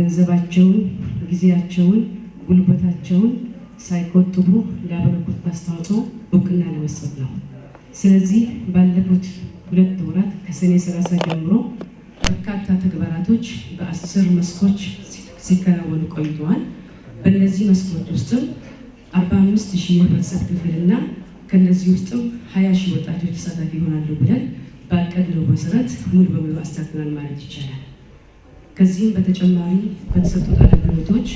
ገንዘባቸውን፣ ጊዜያቸውን፣ ጉልበታቸውን ሳይቆጥቡ ላበረከቱት አስተዋጽኦ እውቅና ለመስጠት ነው። ስለዚህ ባለፉት 2 ወራት ከሰኔ 30 ጀምሮ በርካታ ተግባራቶች በ10 መስኮች ሲከናወኑ ቆይተዋል። በእነዚህ መስኮች ውስጥም 45,000 የህብረተሰብ ክፍልና ከነዚህ ውስጥም 20,000 ወጣቶች ተሳታፊ ይሆናሉ ብለን ባቀድነው መሰረት ሙሉ በሙሉ አስተካክለናል ማለት ይቻላል። ከዚህም በተጨማሪ በተሰጡት አገልግሎቶች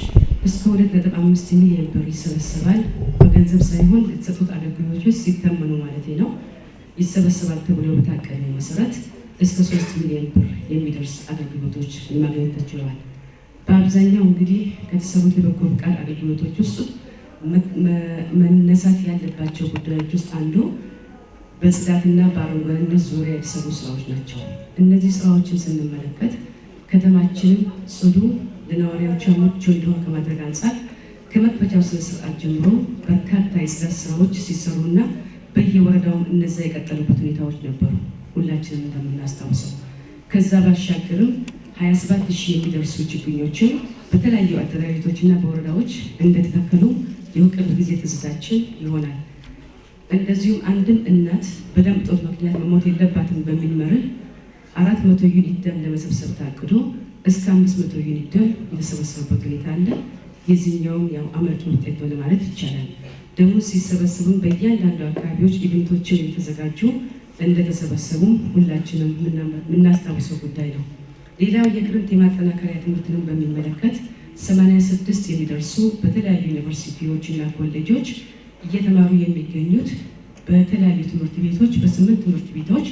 እስከ 2.5 ሚሊዮን ብር ይሰበሰባል። በገንዘብ ሳይሆን የተሰጡት አገልግሎቶች ሲተመኑ ማለት ነው ይሰበሰባል ተብሎ በታቀደው መሰረት እስከ 3 ሚሊዮን ብር የሚደርስ አገልግሎቶች ማግኘት ተችሏል። በአብዛኛው እንግዲህ ከተሰሩት የበጎ ፈቃድ አገልግሎቶች ውስጥ መነሳት ያለባቸው ጉዳዮች ውስጥ አንዱ በጽዳትና በአረንጓዴነት ዙሪያ የተሰሩ ስራዎች ናቸው። እነዚህ ስራዎችን ስንመለከት ከተማችንን ጽዱ ለነዋሪዎቿ ምቹ እንዲሆን ከማድረግ አንጻር ከመክፈቻው ስነ ስርዓት ጀምሮ በርካታ የጽዳት ስራዎች ሲሰሩና በየወረዳው እነዛ የቀጠሉበት ሁኔታዎች ነበሩ፣ ሁላችንም እንደምናስታውሰው። ከዛ ባሻገርም 27,000 የሚደርሱ ችግኞችን በተለያዩ አደረጃጀቶችና በወረዳዎች እንደተተከሉ የቅርብ ጊዜ ትዝታችን ይሆናል። እንደዚሁም አንድም እናት በደም እጦት ምክንያት መሞት የለባትም በሚል መርህ 400 ዩኒት ደም ለመሰብሰብ ታቅዶ እስከ 500 ዩኒት ደም የተሰበሰበበት ሁኔታ አለ። የዚህኛውም ያው አመርቂ ውጤት ነው ማለት ይቻላል። ደሙ ሲሰበሰቡም በእያንዳንዱ አካባቢዎች ኢቨንቶችን የተዘጋጁ እንደተሰበሰቡም ሁላችንም የምናስታውሰው ጉዳይ ነው። ሌላው የክረምት የማጠናከሪያ ትምህርትንም በሚመለከት 86 የሚደርሱ በተለያዩ ዩኒቨርሲቲዎችና ኮሌጆች እየተማሩ የሚገኙት በተለያዩ ትምህርት ቤቶች በ8 ትምህርት ቤቶች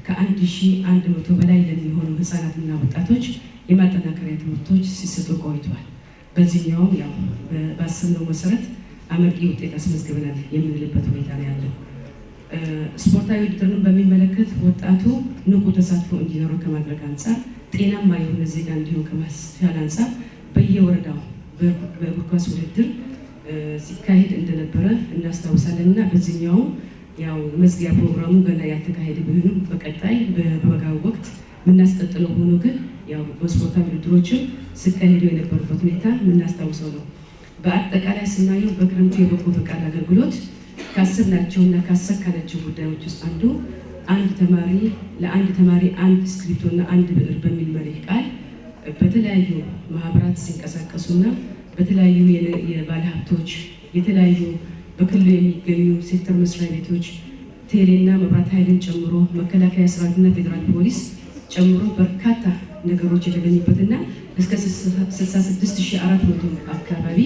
ከ1100 በላይ ለሚሆኑ ህፃናትና ወጣቶች የማጠናከሪያ ትምህርቶች ሲሰጡ ቆይተዋል። በዚህኛውም ያው ባሰብነው መሰረት አመርቂ ውጤት አስመዝግበናል የምንልበት ሁኔታ ነው ያለው። ስፖርታዊ ውድድርን በሚመለከት ወጣቱ ንቁ ተሳትፎ እንዲኖረው ከማድረግ አንጻር ጤናማ የሆነ ዜጋ እንዲሆን ከማስቻል አንጻር በየወረዳው በእግር ኳስ ውድድር ሲካሄድ እንደነበረ እናስታውሳለን እና በዚህኛው ያው መዝጊያ ፕሮግራሙ ገና ያልተካሄደ ቢሆንም በቀጣይ በበጋው ወቅት የምናስቀጥለው ሆኖ ግን ያው በስፖርታዊ ውድድሮችም ሲካሄዱ የነበሩበት ሁኔታ የምናስታውሰው ነው። በአጠቃላይ ስናየው በክረምቱ የበጎ ፈቃድ አገልግሎት ካሰብናቸውና ካሳካናቸው ጉዳዮች ውስጥ አንዱ ለአንድ ተማሪ 1 እስክሪብቶና 1 ብዕር በሚል መሪ ቃል በተለያዩ ማህበራት ሲንቀሳቀሱና በተለያዩ የባለሀብቶች የተለያዩ በክልሉ የሚገኙ ሴክተር መስሪያ ቤቶች ቴሌና መብራት ኃይልን ጨምሮ መከላከያ ሰራዊትና ፌዴራል ፖሊስ ጨምሮ በርካታ ነገሮች የተገኙበትና እስከ 66,400 አካባቢ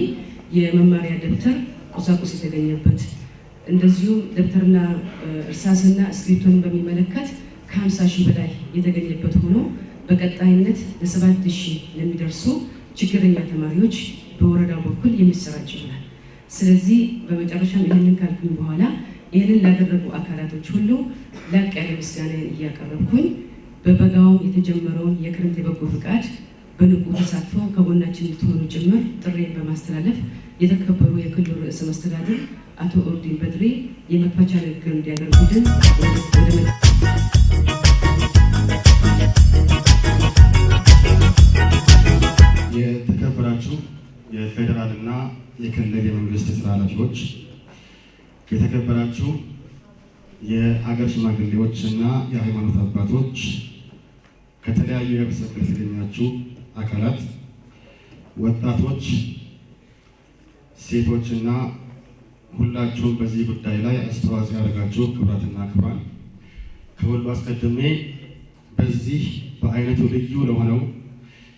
የመማሪያ ደብተር ቁሳቁስ የተገኘበት እንደዚሁም ደብተርና እርሳስና እስክሪብቶን በሚመለከት ከ50,000 በላይ የተገኘበት ሆኖ በቀጣይነት ለ7,000 ለሚደርሱ ችግረኛ ተማሪዎች በወረዳው በኩል የሚሰራጭ ይሆናል። ስለዚህ በመጨረሻም ይህንን ካልኩኝ በኋላ ይህንን ላደረጉ አካላቶች ሁሉ ላቅ ያለ ምስጋናን እያቀረብኩኝ በበጋው የተጀመረውን የክረምት የበጎ ፈቃድ በንቁ ተሳትፎ ከጎናችን እንድትሆኑ ጭምር ጥሬን በማስተላለፍ የተከበሩ የክልሉ ርዕሰ መስተዳድር አቶ ኦርዲን በድሪ የመክፈቻ ንግግር እንዲያደርጉልን የተከበራችሁ የፌዴራልና የክልል የመንግስት ስራ ኃላፊዎች፣ የተከበራችሁ የሀገር ሽማግሌዎች እና የሃይማኖት አባቶች፣ ከተለያዩ የህብረተሰብ ክፍል የተገኛችሁ አካላት፣ ወጣቶች፣ ሴቶችና ሁላችሁም በዚህ ጉዳይ ላይ አስተዋጽኦ ያደረጋችሁ ክቡራትና ክቡራን፣ ከሁሉ አስቀድሜ በዚህ በአይነቱ ልዩ ለሆነው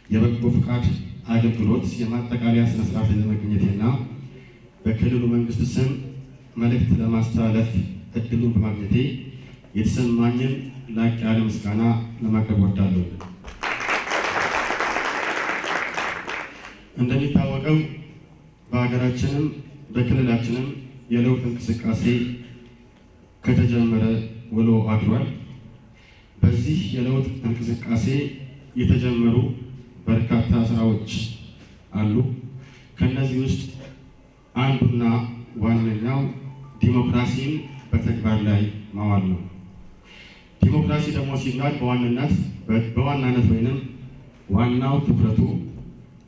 የበጎ ፈቃድ አገልግሎት የማጠቃለያ ስነ ስርዓት ለመገኘቴና በክልሉ መንግስት ስም መልእክት ለማስተላለፍ እድሉን በማግኘቴ የተሰማኝን ላቅ ያለ ምስጋና ለማቅረብ እወዳለሁ። እንደሚታወቀው በሀገራችንም በክልላችንም የለውጥ እንቅስቃሴ ከተጀመረ ውሎ አድሯል። በዚህ የለውጥ እንቅስቃሴ የተጀመሩ በርካታ ስራዎች አሉ። ከነዚህ ውስጥ አንዱና ዋነኛው ዲሞክራሲን በተግባር ላይ ማዋል ነው። ዲሞክራሲ ደግሞ ሲባል በዋናነት ወይንም ዋናው ትኩረቱ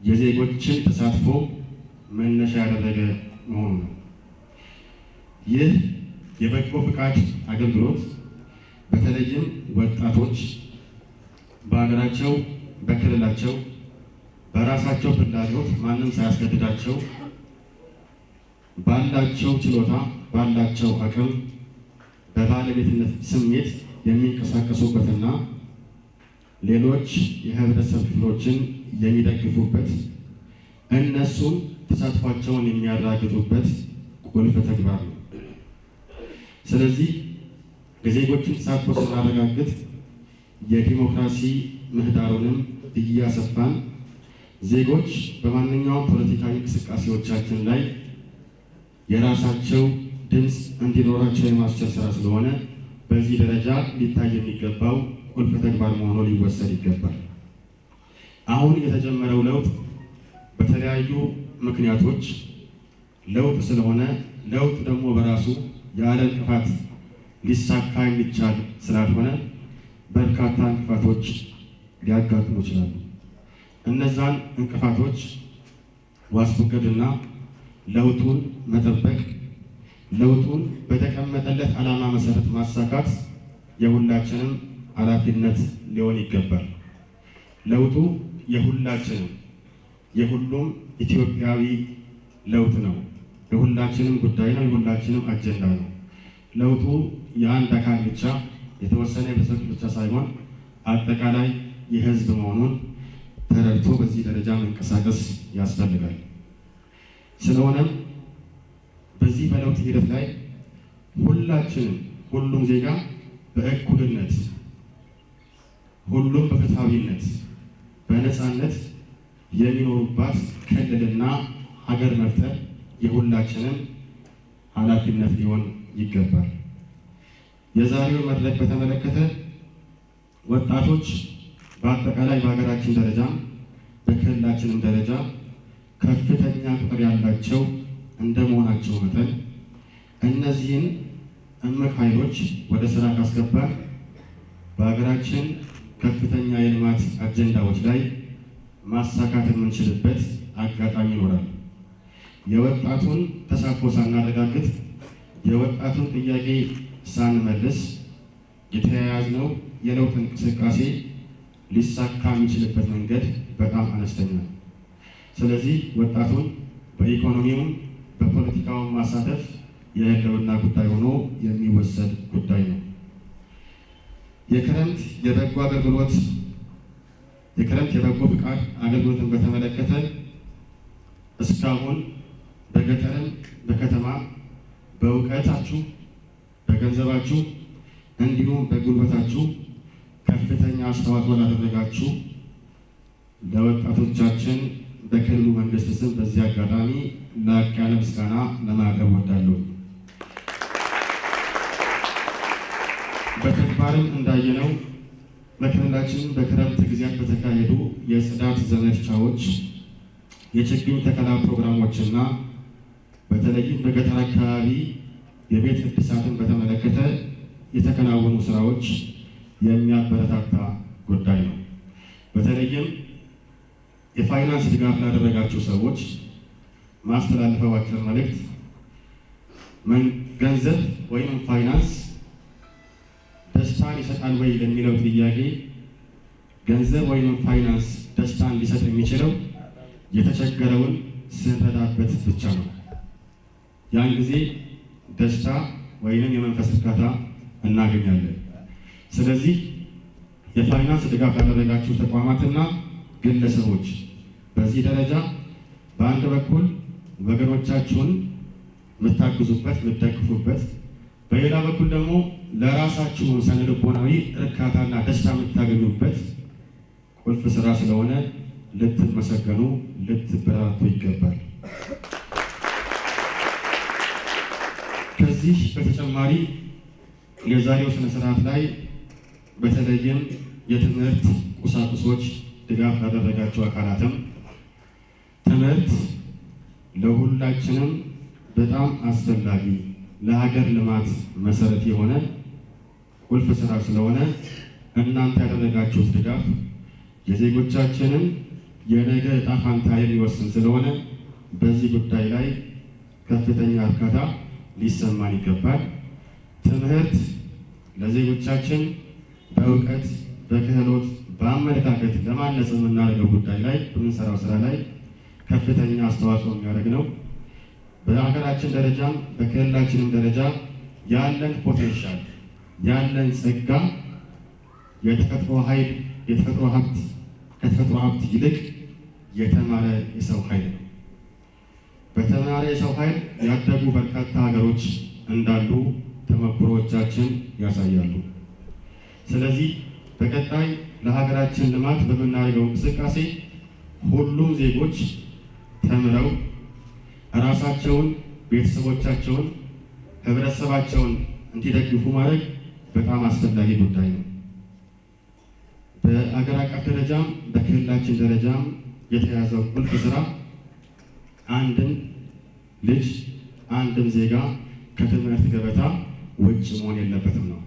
የዜጎችን ተሳትፎ መነሻ ያደረገ መሆኑ ነው። ይህ የበጎ ፈቃድ አገልግሎት በተለይም ወጣቶች በሀገራቸው፣ በክልላቸው በራሳቸው ፍላጎት ማንም ሳያስገድዳቸው ባላቸው ችሎታ ባላቸው አቅም በባለቤትነት ስሜት የሚንቀሳቀሱበትና ሌሎች የህብረተሰብ ክፍሎችን የሚደግፉበት እነሱም ተሳትፏቸውን የሚያራግጡበት ቁልፍ ተግባር ነው። ስለዚህ የዜጎችን ተሳትፎ ስናረጋግጥ የዲሞክራሲ ምህዳሩንም እያሰፋን ዜጎች በማንኛውም ፖለቲካዊ እንቅስቃሴዎቻችን ላይ የራሳቸው ድምፅ እንዲኖራቸው የማስቻል ስራ ስለሆነ በዚህ ደረጃ ሊታይ የሚገባው ቁልፍ ተግባር መሆኑ ሊወሰድ ይገባል። አሁን የተጀመረው ለውጥ በተለያዩ ምክንያቶች ለውጥ ስለሆነ ለውጥ ደግሞ በራሱ ያለ እንቅፋት ሊሳካ የሚቻል ስላልሆነ በርካታ እንቅፋቶች ሊያጋጥሙ ይችላሉ። እነዛን እንቅፋቶች ማስወገድና ለውጡን መጠበቅ፣ ለውጡን በተቀመጠለት ዓላማ መሰረት ማሳካት የሁላችንም ኃላፊነት ሊሆን ይገባል። ለውጡ የሁላችንም የሁሉም ኢትዮጵያዊ ለውጥ ነው። የሁላችንም ጉዳይ ነው። የሁላችንም አጀንዳ ነው። ለውጡ የአንድ አካል ብቻ የተወሰነ የቤተሰብ ብቻ ሳይሆን አጠቃላይ የሕዝብ መሆኑን ተረድቶ በዚህ ደረጃ መንቀሳቀስ ያስፈልጋል። ስለሆነም በዚህ በለውጥ ሂደት ላይ ሁላችንም ሁሉም ዜጋ በእኩልነት ሁሉም በፍትሃዊነት በነፃነት የሚኖሩባት ክልልና ሀገር መፍጠር የሁላችንም ኃላፊነት ሊሆን ይገባል። የዛሬው መድረክ በተመለከተ ወጣቶች በአጠቃላይ በሀገራችን ደረጃ በክልላችንም ደረጃ ከፍተኛ ቁጥር ያላቸው እንደመሆናቸው መጠን እነዚህን እምቅ ኃይሎች ወደ ስራ ካስገባን በሀገራችን ከፍተኛ የልማት አጀንዳዎች ላይ ማሳካት የምንችልበት አጋጣሚ ይኖራል። የወጣቱን ተሳትፎ ሳናረጋግጥ የወጣቱን ጥያቄ ሳንመልስ የተያያዝነው የለውጥ እንቅስቃሴ ሊሳካ የሚችልበት መንገድ በጣም አነስተኛ ነው። ስለዚህ ወጣቱን በኢኮኖሚውም በፖለቲካውም ማሳተፍ የህልውና ጉዳይ ሆኖ የሚወሰድ ጉዳይ ነው። የክረምት የበጎ ፍቃድ አገልግሎትን በተመለከተ እስካሁን በገጠርም በከተማ በእውቀታችሁ በገንዘባችሁ እንዲሁም በጉልበታችሁ ከፍተኛ አስተዋጽኦ ላደረጋችሁ ለወጣቶቻችን በክልሉ መንግስት ስም በዚህ አጋጣሚ ላቅ ያለ ምስጋና ለማቅረብ እወዳለሁ። በተግባርም እንዳየነው በክልላችን በክረምት ጊዜያት በተካሄዱ የጽዳት ዘመቻዎች፣ የችግኝ ተከላ ፕሮግራሞችና በተለይም በገጠር አካባቢ የቤት እድሳትን በተመለከተ የተከናወኑ ስራዎች የሚያበረታታ ጉዳይ ነው። በተለይም የፋይናንስ ድጋፍ ላደረጋችሁ ሰዎች ማስተላለፈው አጭር መልእክት ገንዘብ ወይም ፋይናንስ ደስታን ይሰጣል ወይ ለሚለው ጥያቄ ገንዘብ ወይም ፋይናንስ ደስታን ሊሰጥ የሚችለው የተቸገረውን ስንረዳበት ብቻ ነው። ያን ጊዜ ደስታ ወይንም የመንፈስ እርካታ እናገኛለን። ስለዚህ የፋይናንስ ድጋፍ ያደረጋችሁ ተቋማትና ግለሰቦች በዚህ ደረጃ በአንድ በኩል ወገኖቻችሁን የምታግዙበት የምትደግፉበት፣ በሌላ በኩል ደግሞ ለራሳችሁ ስነ-ልቦናዊ እርካታና ደስታ የምታገኙበት ቁልፍ ስራ ስለሆነ ልትመሰገኑ ልትበረታቱ ይገባል። ከዚህ በተጨማሪ የዛሬው ስነ ስርዓት ላይ በተለይም የትምህርት ቁሳቁሶች ድጋፍ ያደረጋቸው አካላትም ትምህርት ለሁላችንም በጣም አስፈላጊ ለሀገር ልማት መሰረት የሆነ ቁልፍ ስራ ስለሆነ እናንተ ያደረጋችሁት ድጋፍ የዜጎቻችንን የነገ ዕጣ ፈንታ የሚወስን ስለሆነ በዚህ ጉዳይ ላይ ከፍተኛ እርካታ ሊሰማን ይገባል። ትምህርት ለዜጎቻችን በእውቀት፣ በክህሎት፣ በአመለካከት ለማነጽ የምናደርገው ጉዳይ ላይ በምንሰራው ስራ ላይ ከፍተኛ አስተዋጽኦ የሚያደርግ ነው። በሀገራችን ደረጃም በክልላችንም ደረጃ ያለን ፖቴንሻል ያለን ጸጋ የተፈጥሮ ኃይል ከተፈጥሮ ሀብት ይልቅ የተማረ የሰው ኃይል ነው። በተማረ የሰው ኃይል ያደጉ በርካታ ሀገሮች እንዳሉ ተሞክሮዎቻችን ያሳያሉ። ስለዚህ በቀጣይ ለሀገራችን ልማት በምናደርገው እንቅስቃሴ ሁሉም ዜጎች ተምረው ራሳቸውን፣ ቤተሰቦቻቸውን፣ ህብረተሰባቸውን እንዲደግፉ ማድረግ በጣም አስፈላጊ ጉዳይ ነው። በአገር አቀፍ ደረጃም በክልላችን ደረጃም የተያዘው ቁልፍ ስራ አንድም ልጅ አንድም ዜጋ ከትምህርት ገበታ ውጭ መሆን የለበትም ነው።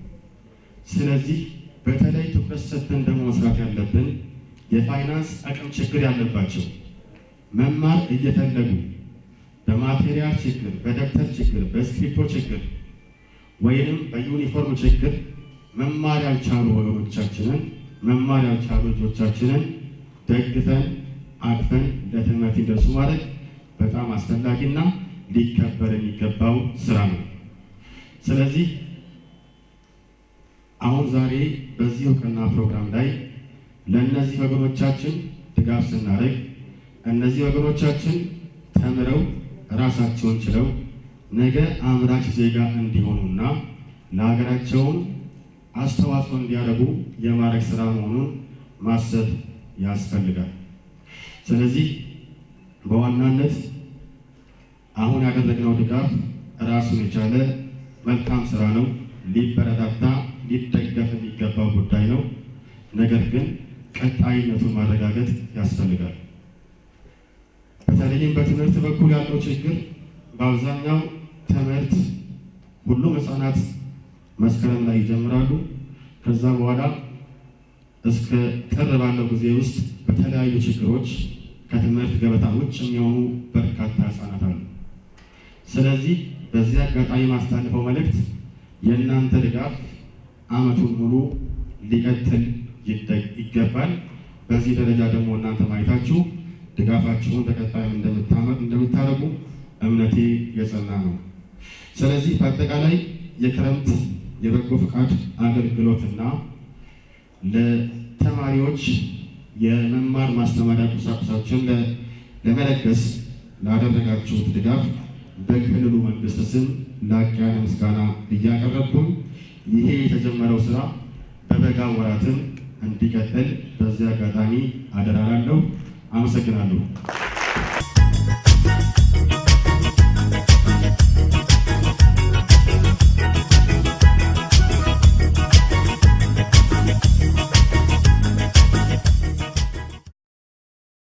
ስለዚህ በተለይ ትኩረት ሰጥተን ደግሞ መስራት ያለብን የፋይናንስ አቅም ችግር ያለባቸው መማር እየፈለጉ በማቴሪያል ችግር፣ በደብተር ችግር፣ በእስክሪብቶ ችግር ወይንም በዩኒፎርም ችግር መማር ያልቻሉ ወገኖቻችንን መማር ያልቻሉ ልጆቻችንን ደግፈን አቅፈን ለትምህርት እንዲደርሱ ማድረግ በጣም አስፈላጊና ሊከበር የሚገባው ስራ ነው። ስለዚህ አሁን ዛሬ በዚህ እውቅና ፕሮግራም ላይ ለእነዚህ ወገኖቻችን ድጋፍ ስናደርግ እነዚህ ወገኖቻችን ተምረው ራሳቸውን ችለው ነገ አምራች ዜጋ እንዲሆኑና ለሀገራቸውን አስተዋጽኦ እንዲያደርጉ የማድረግ ስራ መሆኑን ማሰብ ያስፈልጋል። ስለዚህ በዋናነት አሁን ያደረግነው ድጋፍ ራሱን የቻለ መልካም ስራ ነው። ሊበረታታ ሊደገፍ የሚገባው ጉዳይ ነው። ነገር ግን ቀጣይነቱን ማረጋገጥ ያስፈልጋል። በተለይም በትምህርት በኩል ያለው ችግር በአብዛኛው ትምህርት ሁሉም ህፃናት መስከረም ላይ ይጀምራሉ። ከዛ በኋላ እስከ ጥር ባለው ጊዜ ውስጥ በተለያዩ ችግሮች ከትምህርት ገበታ ውጭ የሚሆኑ በርካታ ህፃናት አሉ። ስለዚህ በዚህ አጋጣሚ ማስተላለፈው መልእክት የእናንተ ድጋፍ ዓመቱን ሙሉ ሊቀጥል ይገባል። በዚህ ደረጃ ደግሞ እናንተ ማየታችሁ ድጋፋችሁን በቀጣይም እንደምታደርጉ እምነቴ የጸና ነው። ስለዚህ በአጠቃላይ የክረምት የበጎ ፈቃድ አገልግሎትና ለተማሪዎች የመማር ማስተማሪያ ቁሳቁሶችን ለመለገስ ላደረጋችሁት ድጋፍ በክልሉ መንግስት ስም ላቅ ያለ ምስጋና እያቀረብኩኝ ይሄ የተጀመረው ስራ በበጋ ወራትም እንዲቀጥል በዚህ አጋጣሚ አደራ እላለሁ። አመሰግናለሁ።